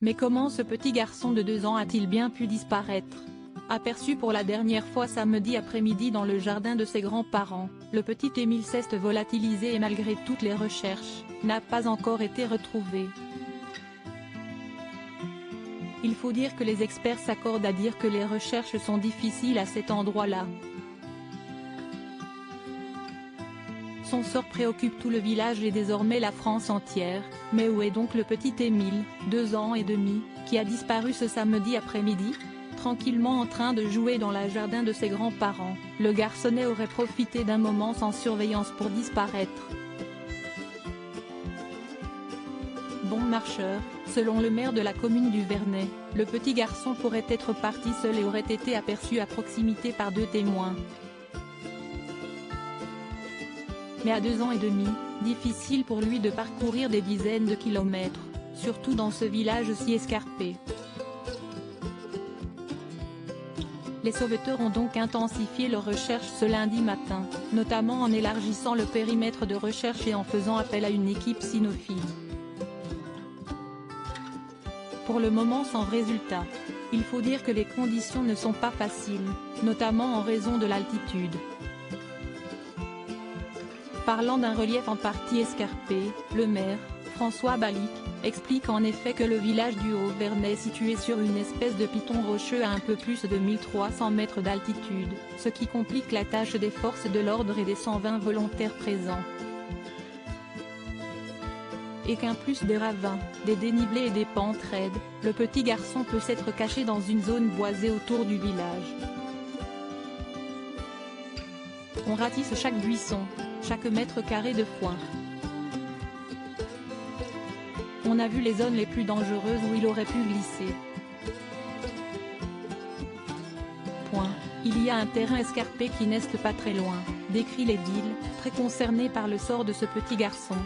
Mais comment ce petit garçon de 2 ans a-t-il bien pu disparaître? Aperçu pour la dernière fois samedi après-midi dans le jardin de ses grands-parents, le petit Émile s'est volatilisé et malgré toutes les recherches, n'a pas encore été retrouvé. Il faut dire que les experts s'accordent à dire que les recherches sont difficiles à cet endroit-là. Son sort préoccupe tout le village et désormais la France entière, mais où est donc le petit Émile, 2 ans et demi, qui a disparu ce samedi après-midi? Tranquillement en train de jouer dans le jardin de ses grands-parents, le garçonnet aurait profité d'un moment sans surveillance pour disparaître. Bon marcheur, selon le maire de la commune du Vernet, le petit garçon pourrait être parti seul et aurait été aperçu à proximité par 2 témoins. Mais à 2 ans et demi, difficile pour lui de parcourir des dizaines de kilomètres, surtout dans ce village si escarpé. Les sauveteurs ont donc intensifié leurs recherches ce lundi matin, notamment en élargissant le périmètre de recherche et en faisant appel à une équipe cynophile. Pour le moment sans résultat. Il faut dire que les conditions ne sont pas faciles, notamment en raison de l'altitude. Parlant d'un relief en partie escarpé, le maire, François Balic, explique en effet que le village du Haut-Vernet est situé sur une espèce de piton rocheux à un peu plus de 1300 mètres d'altitude, ce qui complique la tâche des forces de l'ordre et des 120 volontaires présents. Et qu'en plus des ravins, des dénivelés et des pentes raides, le petit garçon peut s'être caché dans une zone boisée autour du village. On ratisse chaque buisson, chaque mètre carré de foin. On a vu les zones les plus dangereuses où il aurait pu glisser. Point. Il y a un terrain escarpé qui n'est pas très loin, décrit l'édile, très concerné par le sort de ce petit garçon.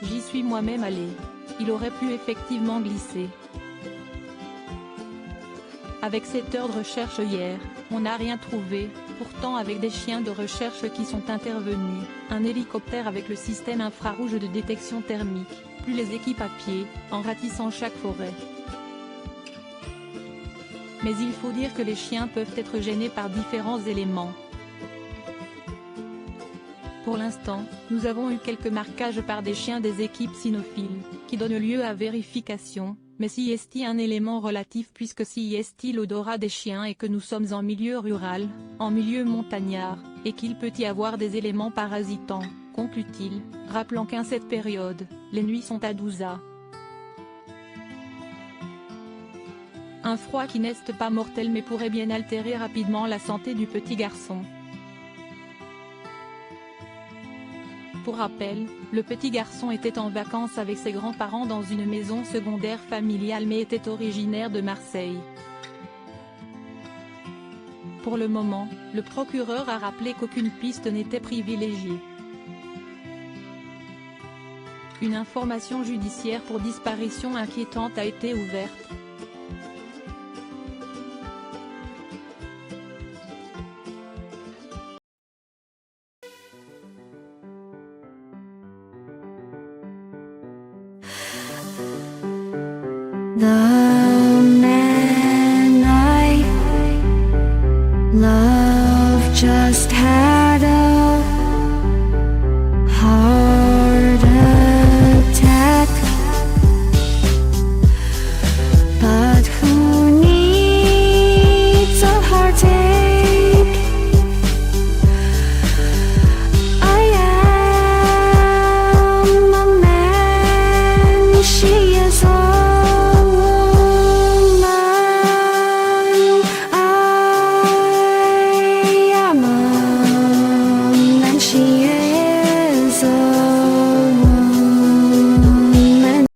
J'y suis moi-même allé. Il aurait pu effectivement glisser. Avec 7 heures de recherche hier, on n'a rien trouvé, pourtant avec des chiens de recherche qui sont intervenus, un hélicoptère avec le système infrarouge de détection thermique, plus les équipes à pied, en ratissant chaque forêt. Mais il faut dire que les chiens peuvent être gênés par différents éléments. Pour l'instant, nous avons eu quelques marquages par des chiens des équipes cynophiles, qui donnent lieu à vérification. Mais si est-il un élément relatif puisque si est-il l'odorat des chiens et que nous sommes en milieu rural, en milieu montagnard, et qu'il peut y avoir des éléments parasitants, conclut-il, rappelant qu'à cette période, les nuits sont à 12 à. Un froid qui n'est pas mortel mais pourrait bien altérer rapidement la santé du petit garçon. Pour rappel, le petit garçon était en vacances avec ses grands-parents dans une maison secondaire familiale mais était originaire de Marseille. Pour le moment, le procureur a rappelé qu'aucune piste n'était privilégiée. Une information judiciaire pour disparition inquiétante a été ouverte. The man I love just had a heart